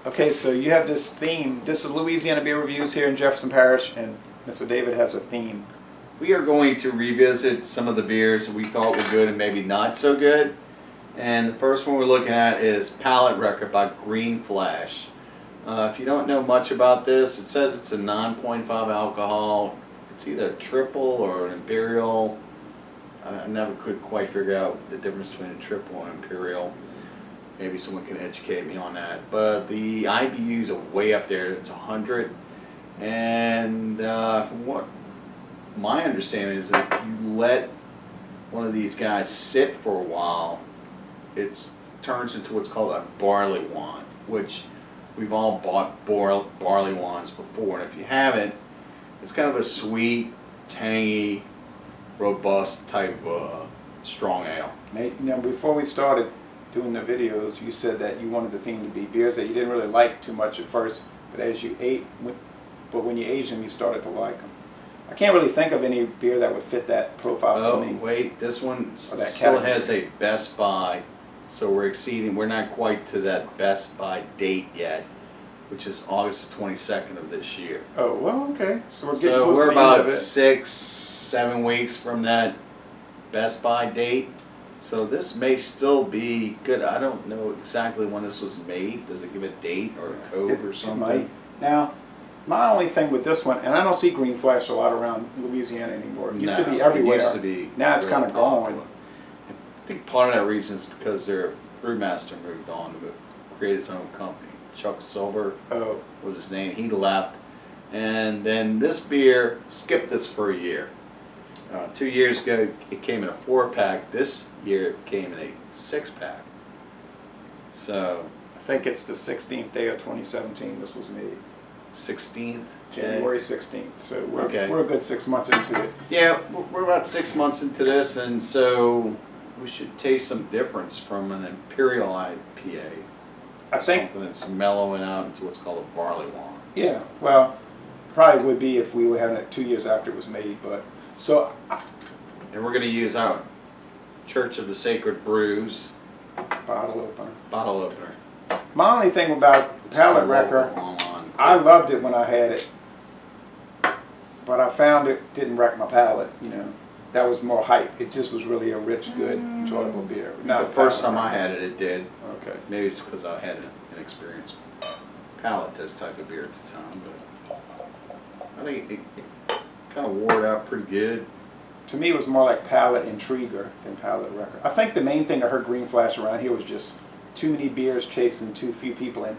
Okay, so you have this theme. This is Louisiana Beer Reviews here in Jefferson Parish, and Mr. David has a theme. We are going to revisit some of the beers that we thought were good and maybe not so good. And the first one we're looking at is Palate Wrecker by Green Flash. If you don't know much about this, it says it's a 9.5 alcohol. It's either a triple or an imperial. I never could quite figure out the difference between a triple and imperial. Maybe someone can educate me on that. But the IBUs are way up there. It's 100. And from what my understanding is, that if you let one of these guys sit for a while, it turns into what's called a barley wine, which we've all bought barley wines before. And if you haven't, it's kind of a sweet, tangy, robust type strong ale. Now, before we started doing the videos, you said that you wanted the theme to be beers that you didn't really like too much at first, but as you when you aged them, you started to like them. I can't really think of any beer that would fit that profile for me. Oh, wait, this one still has a Best By, so we're not quite to that Best By date yet, which is August the 22nd of this year. Oh, well, okay. So we're getting close to the end about of it. 6-7 weeks from that Best By date. So this may still be good. I don't know exactly when this was made. Does it give a date or a code or something? It might. Now, my only thing with this one, and I don't see Green Flash a lot around Louisiana anymore. It used to be everywhere. It used to be. Now it's kind of gone. I think part of that reason is because their brewmaster moved on to create his own company. Chuck Silver was his name. He left. And then this beer skipped this for a year. 2 years ago, it came in a 4-pack. This year, it came in a 6-pack. So I think it's the 16th day of 2017 this was made. 16th? January 16th. So we're a good 6 months into it. Yeah, we're about 6 months into this, and so we should taste some difference from an Imperial IPA. I think something that's mellowing out into what's called a barley wine. Yeah, well, probably would be if we were having it 2 years after it was made, but so. And we're going to use our Church of the Sacred Brews Bottle opener. Bottle opener. My only thing about Palate Wrecker, I loved it when I had it, but I found it didn't wreck my palate. You know, that was more hype. It just was really a rich, good, enjoyable beer. Not the first time I had it, it did. Okay. Maybe it's because I had an inexperienced palate to this type of beer at the time, but I think it kind of wore it out pretty good. To me, it was more like Palate Intriguer than Palate Wrecker. I think the main thing that hurt Green Flash around here was just too many beers chasing too few people and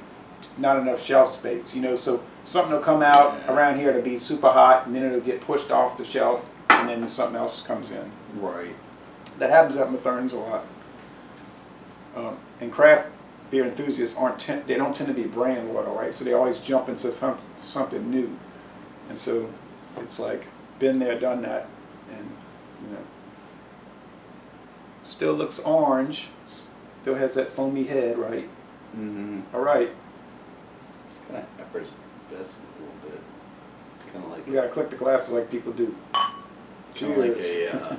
not enough shelf space. You know, so something will come out around here to be super hot, and then it'll get pushed off the shelf, and then something else comes in. Right. That happens at Matherns a lot. And craft beer enthusiasts they don't tend to be brand loyal, right? So they always jump into something new, and so it's like been there, done that, and you know, still looks orange, still has that foamy head, right? Mm-hmm. All right. It's kind of peppers this a little bit. Kind of like You gotta click the glasses like people do. Kind of like a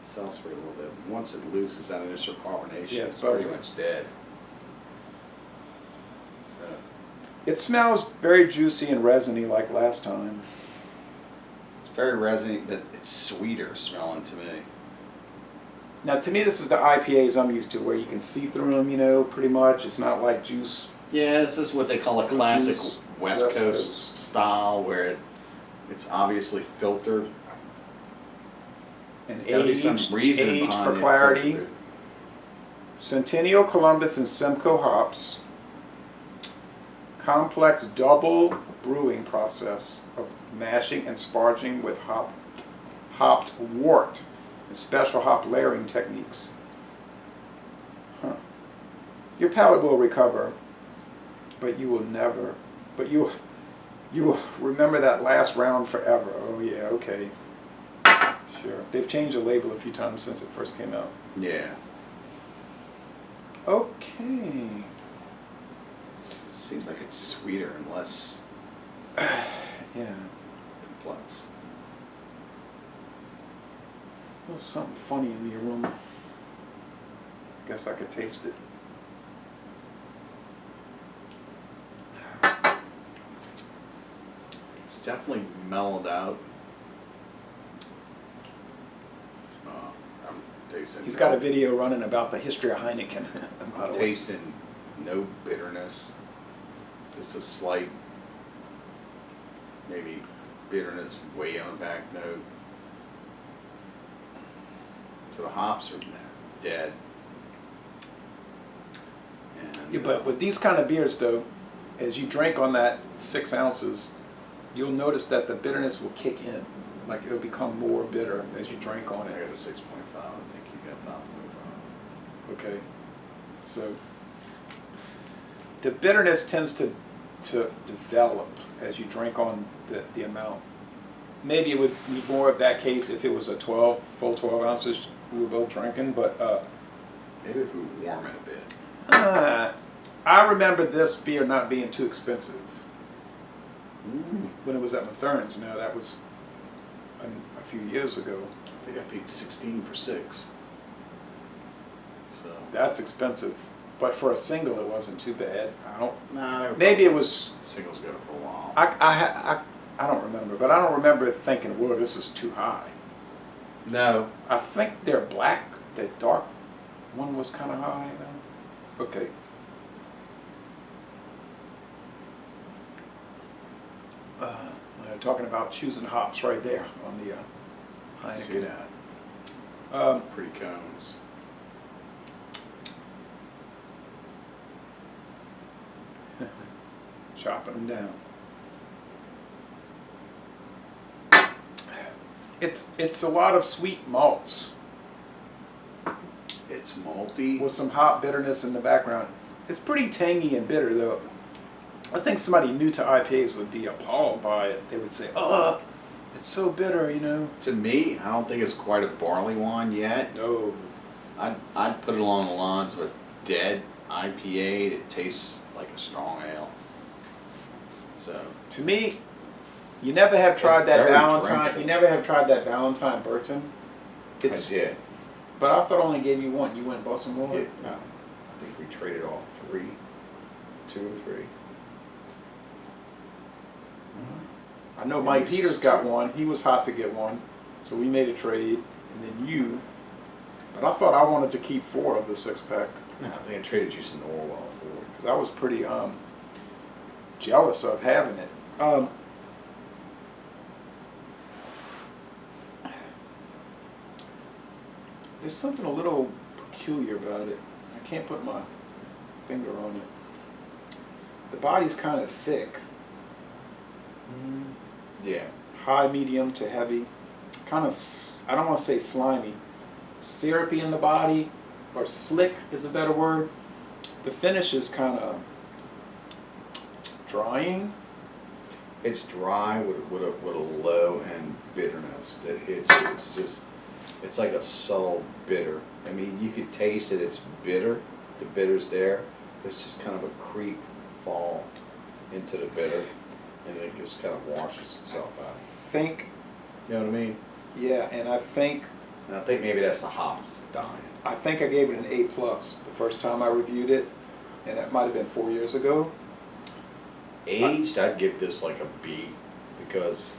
seltzer a little bit. Once it loses that initial carbonation, it's pretty much dead. So it smells very juicy and resiny like last time. it's very resiny, but it's sweeter smelling to me. Now, to me, this is the IPAs I'm used to, where you can see through them, you know, pretty much. It's not like juice. Yeah, this is what they call a classic Juice. West Coast style, where it's obviously filtered. And There's gotta be some reason aged behind for it. clarity. Centennial, Columbus, and Simcoe hops. Complex double brewing process of mashing and sparging with hopped wort and special hop layering techniques. Your palate will recover, but you will never. But you will remember that last round forever. Oh yeah, okay. Sure. They've changed the label a few times since it first came out. Yeah. Okay. Seems like it's sweeter and less Yeah. complex. There's something funny in the aroma. Guess I could taste it. definitely mellowed out. I'm tasting. He's got a video running about the history of Heineken. I'm tasting no bitterness. Just a slight, maybe bitterness way on the back note. So the hops are dead. And, Yeah, but with these kind of beers, though, as you drink on that 6 ounces, you'll notice that the bitterness will kick in. Like it'll become more bitter as you drink on I it. got a 6.5. I think you got 5.5. Okay. So the bitterness tends to develop as you drink on the amount. Maybe it would be more of that case if it was a full 12 ounces we were both drinking, but Maybe if we warm it a bit. I remember this beer not being too expensive Ooh. when it was at Mathern's. Now that was a few years ago. I think I paid 16 for 6. So That's expensive, but for a single it wasn't too bad. I don't. nah, Maybe it was. singles got it for a while. I don't remember, but I don't remember thinking, "Whoa, this is too high." No, I think they're black. The dark one was kind of high. Okay. We're talking about choosing hops right there on the see Heineken. that. Pretty cones. Chopping them down. It's a lot of sweet malts It's malty. with some hop bitterness in the background. It's pretty tangy and bitter though. I think somebody new to IPAs would be appalled by it. They would say, "Oh, it's so bitter," you know. To me, I don't think it's quite a barley wine yet. No. I'd put it along the lines of a dead IPA that tastes like a strong ale. So To me, you never have tried It's that very Valentine. drinkable. You never have tried that Valentine Burton. I did. But I thought I only gave you one. You went and bought some more. No, I think we traded off 3, 2 or 3. I know Mike Peters got one. He was hot to get one, so we made a trade, and then you. But I thought I wanted to keep 4 of the 6-pack I think I traded you some Norwell for it. because I was pretty jealous of having it. There's something a little peculiar about it. I can't put my finger on it. The body's kind of thick, Yeah. high, medium to heavy. Kind of, I don't want to say slimy, syrupy in the body, or slick is a better word. The finish is kind of drying. It's dry with a low end bitterness that hits you. It's just, it's like a subtle bitter. I mean, you could taste it. It's bitter. The bitter's there. It's just kind of a creep fall into the bitter, and it just kind of washes itself out. Think, You know what I mean? yeah, and I think Maybe that's the hops is dying. I gave it an A+ the first time I reviewed it, and it might have been 4 years ago. Aged, I'd give this like a B because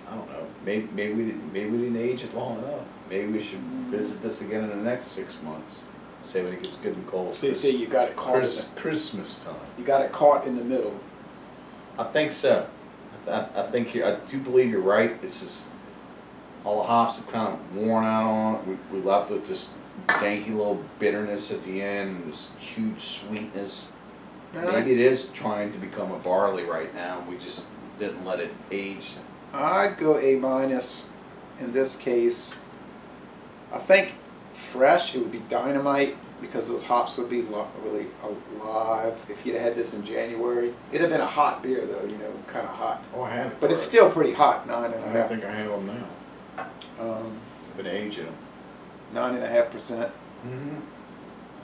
I don't know. Maybe we didn't age it long enough. Maybe we should visit this again in the next 6 months. Say when it gets good and cold. So you say you got it caught. Christmas time. You got it caught in the middle. I think so. I think I do believe you're right. It's just all the hops have kind of worn out on it. We left with this danky little bitterness at the end and this huge sweetness. Maybe it is trying to become a barley right now. We just didn't let it age. I'd go A- in this case. I think fresh, it would be dynamite because those hops would be really alive. If you'd had this in January, it'd have been a hot beer though, you know, kind of hot. Oh, I have it. But it's still pretty hot, 9.5. I don't think I have them now. Um, I've been aging them. 9.5%. Mm-hmm.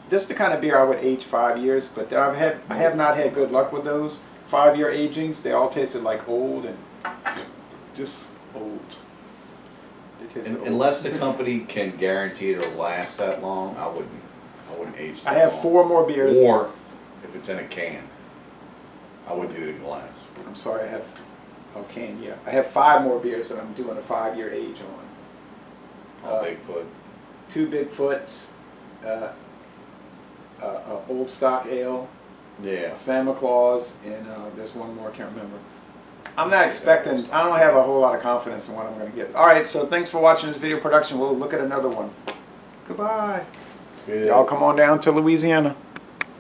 This is the kind of beer I would age 5 years, but I have not had good luck with those 5-year agings. They all tasted like old and just old. They tasted old. Unless the company can guarantee it'll last that long, I wouldn't age that I have long. 4 more beers. Or if it's in a can, I would do it in glass. I'm sorry, I have Oh, can, yeah. I have 5 more beers that I'm doing a 5-year age on. Oh, Bigfoot. 2 Bigfoots, Old Stock Ale, Yeah. Santa Claus, and there's one more, I can't remember. I'm not expecting, I don't have a whole lot of confidence in what I'm going to get. All right, so thanks for watching this video production. We'll look at another one. Goodbye. Good. Y'all come on down to Louisiana.